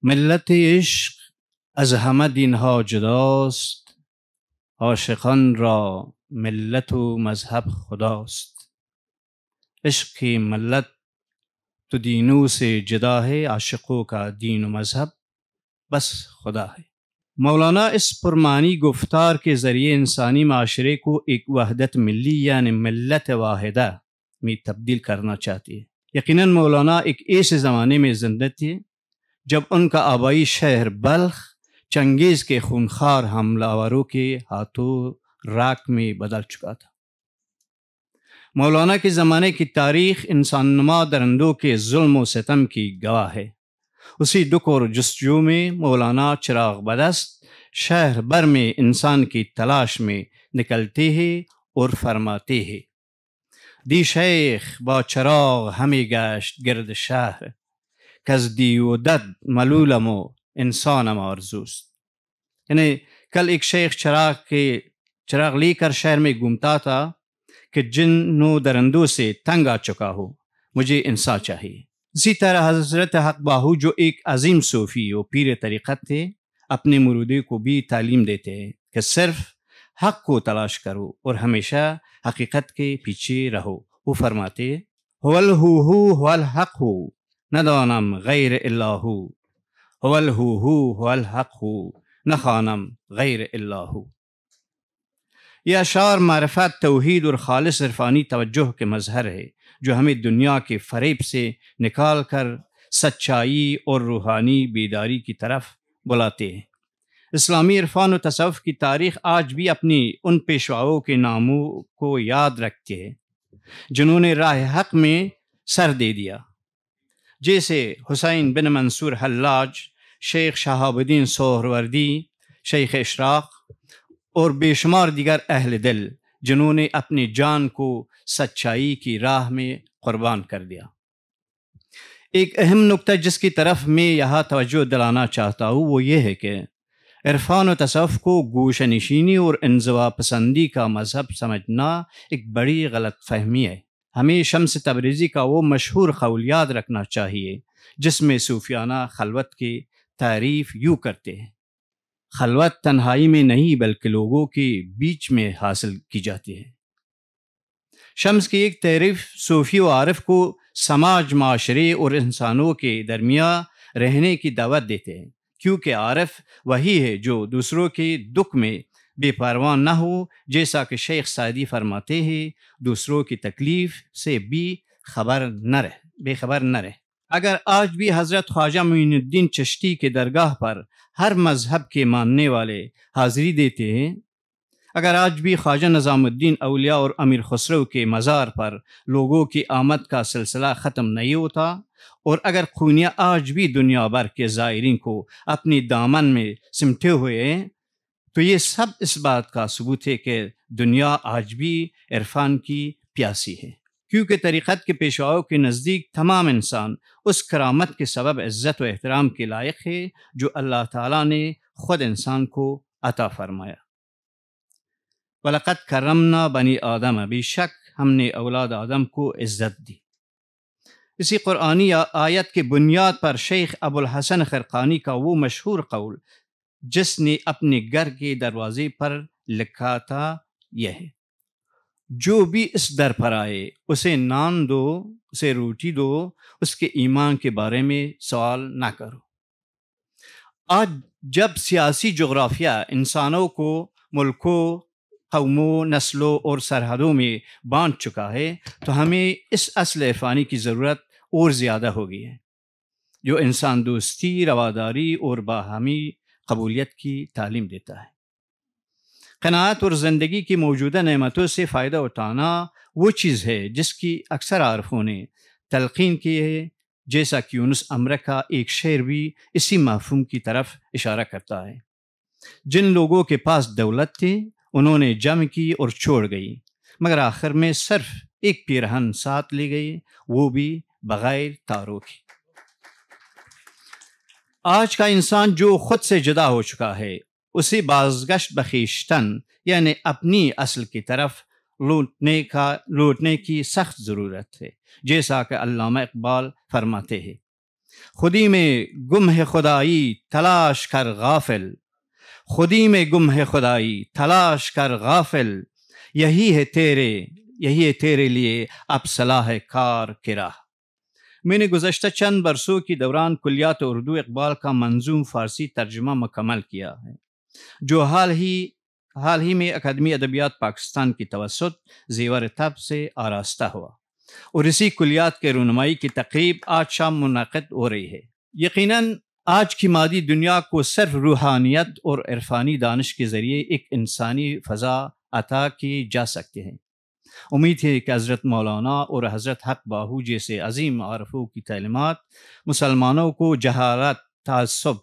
ملت عشق از همه دینها جداست، عاشقان را ملت و مذهب خداست. عشق کی ملت تو دینوں سے جدا ہے، عاشقوں کا دین و مذہب بس خدا ہے۔ مولانا اس پرمعنی گفتار کے ذریعے انسانی معاشرے کو ایک وحدت ملی یعنی ملت واحدہ میں تبدیل کرنا چاہتی ہے۔ یقیناً مولانا ایک ایسے زمانے میں زندہ تھے جب ان کا آبائی شہر بلخ چنگیز کے خونخوار حملہ آوروں کے ہاتھوں راکھ میں بدل چکا تھا۔ مولانا کے زمانے کی تاریخ انسان نما درندوں کے ظلم و ستم کی گواہ ہے۔ اسی دکھ اور جستجو میں مولانا چراغ بدست شہر بھر میں انسان کی تلاش میں نکلتے ہیں اور فرماتے ہیں: دی شیخ با چراغ ہمی گشت گرد شهر، کز دی و دد ملولم و انسانم آرزوست۔ یعنی کل ایک شیخ چراغ لے کر شہر میں گھومتا تھا کہ جن و درندوں سے تنگ آ چکا ہو، مجھے انسان چاہیے۔ اسی طرح حضرت حق باہو جو ایک عظیم صوفی و پیر طریقت تھے، اپنے مرودے کو بھی تعلیم دیتے ہیں کہ صرف حق کو تلاش کرو اور ہمیشہ حقیقت کے پیچھے رہو۔ وہ فرماتے: هو الهو هو الحق ہو، ندانم غیر الا ہو، هو الهو هو الحق ہو، نخوانم غیر الا ہو۔ یہ اشعار معرفت، توحید اور خالص عرفانی توجہ کے مظہر ہے جو ہمیں دنیا کے فریب سے نکال کر سچائی اور روحانی بیداری کی طرف بلاتے ہیں۔ اسلامی عرفان و تصوف کی تاریخ آج بھی اپنی ان پیشواؤں کے ناموں کو یاد رکھتے ہیں جنہوں نے راہ حق میں سر دے دیا، جیسے حسین بن منصور حلاج، شیخ شہاب الدین سہروردی، شیخ اشراق اور بے شمار دیگر اہل دل جنہوں نے اپنی جان کو سچائی کی راہ میں قربان کر دیا۔ ایک اہم نکتہ جس کی طرف میں یہاں توجہ دلانا چاہتا ہوں وہ یہ ہے کہ عرفان و تصوف کو گوشہ نشینی اور انزوا پسندی کا مذہب سمجھنا ایک بڑی غلط فہمی ہے۔ ہمیں شمس تبریزی کا وہ مشہور قول یاد رکھنا چاہیے جس میں صوفیانہ خلوت کی تعریف یوں کرتے ہیں: خلوت تنہائی میں نہیں بلکہ لوگوں کے بیچ میں حاصل کی جاتی ہے۔ شمس کی ایک تعریف صوفی و عارف کو سماج، معاشرے اور انسانوں کے درمیان رہنے کی دعوت دیتے ہیں، کیونکہ عارف وہی ہے جو دوسروں کے دکھ میں بے پرواہ نہ ہو، جیسا کہ شیخ سعدی فرماتے ہیں: دوسروں کی تکلیف سے بے خبر نہ رہے۔ اگر آج بھی حضرت خواجہ معین الدین چشتی کے درگاہ پر ہر مذہب کے ماننے والے حاضری دیتے ہیں، اگر آج بھی خواجہ نظام الدین اولیاء اور امیر خسرو کے مزار پر لوگوں کی آمد کا سلسلہ ختم نہیں ہوتا، اور اگر خونیہ آج بھی دنیا بھر کے زائرین کو اپنی دامن میں سمٹے ہوئے ہیں، تو یہ سب اس بات کا ثبوت ہے کہ دنیا آج بھی عرفان کی پیاسی ہے، کیونکہ طریقت کے پیشواؤں کے نزدیک تمام انسان اس کرامت کے سبب عزت و احترام کے لائق ہے جو اللہ تعالیٰ نے خود انسان کو عطا فرمایا۔ وَلَقَدْ كَرَّمْنَا بَنِي آدَمَ، بے شک ہم نے اولاد آدم کو عزت دی۔ اسی قرآنی آیت کے بنیاد پر شیخ ابو الحسن خرقانی کا وہ مشہور قول جس نے اپنے گھر کے دروازے پر لکھا تھا یہ ہے: جو بھی اس در پر آئے اسے نان دو، اسے روٹی دو، اس کے ایمان کے بارے میں سوال نہ کرو۔ آج جب سیاسی جغرافیہ انسانوں کو ملکوں، قوموں، نسلوں اور سرحدوں میں بانٹ چکا ہے تو ہمیں اس اصل عرفانی کی ضرورت اور زیادہ ہو گئی ہے جو انسان دوستی، رواداری اور باہمی قبولیت کی تعلیم دیتا ہے۔ قناعت اور زندگی کی موجودہ نعمتوں سے فائدہ اٹھانا وہ چیز ہے جس کی اکثر عارفوں نے تلقین کی ہے، جیسا کہ یونس امر کا ایک شعر بھی اسی مفہوم کی طرف اشارہ کرتا ہے: جن لوگوں کے پاس دولت تھی انہوں نے جمع کی اور چھوڑ گئی، مگر آخر میں صرف ایک پیرہن ساتھ لے گئی، وہ بھی بغیر تاروں کی۔ آج کا انسان جو خود سے جدا ہو چکا ہے اسے بازگشت بخیشتن یعنی اپنی اصل کی طرف لوٹنے کی سخت ضرورت ہے، جیسا کہ علامہ اقبال فرماتے ہیں: خودی میں گم ہے خدائی تلاش کر غافل، خودی میں گم ہے خدائی تلاش کر غافل، یہی ہے تیرے لیے اب صلاح کار کی راہ۔ میں نے گزشتہ چند برسوں کے دوران کلیات اردو اقبال کا منظوم فارسی ترجمہ مکمل کیا ہے، جو حال ہی میں اکیڈمی ادبیات پاکستان کی توسط زیور طب سے آراستہ ہوا، اور اسی کلیات کے رونمائی کی تقریب آج شام منعقد ہو رہی ہے۔ یقیناً آج کی مادی دنیا کو صرف روحانیت اور عرفانی دانش کے ذریعے ایک انسانی فضا عطا کی جا سکتے ہیں۔ امید ہے کہ حضرت مولانا اور حضرت حق باہو جیسے عظیم عارفوں کی تعلیمات مسلمانوں کو جہالت، تعصب،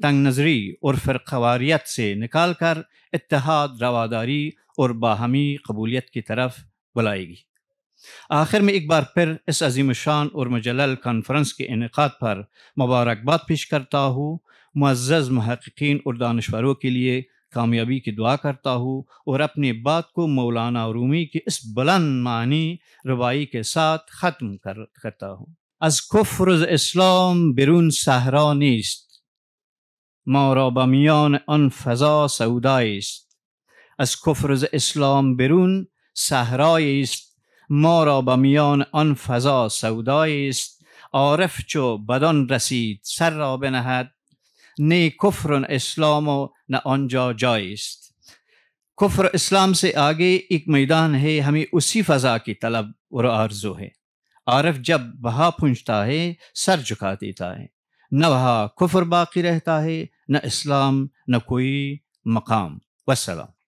تنگ نظری اور فرقواریت سے نکال کر اتحاد، رواداری اور باہمی قبولیت کی طرف بلائے گی۔ آخر میں ایک بار پھر اس عظیم الشان اور مجلل کانفرنس کے انعقاد پر مبارکباد پیش کرتا ہوں۔ معزز محققین اور دانشوروں کے لیے کامیابی کی دعا کرتا ہوں، اور اپنی بات کو مولانا رومی کی اس بلند معنی ربائی کے ساتھ ختم کرتا ہوں۔ از کفر اسلام برون صحرا نیست، ما را به میان آن فضا سودایی است. از کفر اسلام برون صحرایی است، ما را به میان آن فضا سودایی است. عارف چو بدان رسید سر را بنهد، نی کفر اسلام و نہ آنجا جایی است۔ کفر اسلام سے آگے ایک میدان ہے، ہمیں اسی فضا کی طلب اور آرزو ہے۔ عارف جب وہاں پہنچتا ہے سر جھکا دیتا ہے، نہ وہاں کفر باقی رہتا ہے، نہ اسلام، نہ کوئی مقام۔ والسلام۔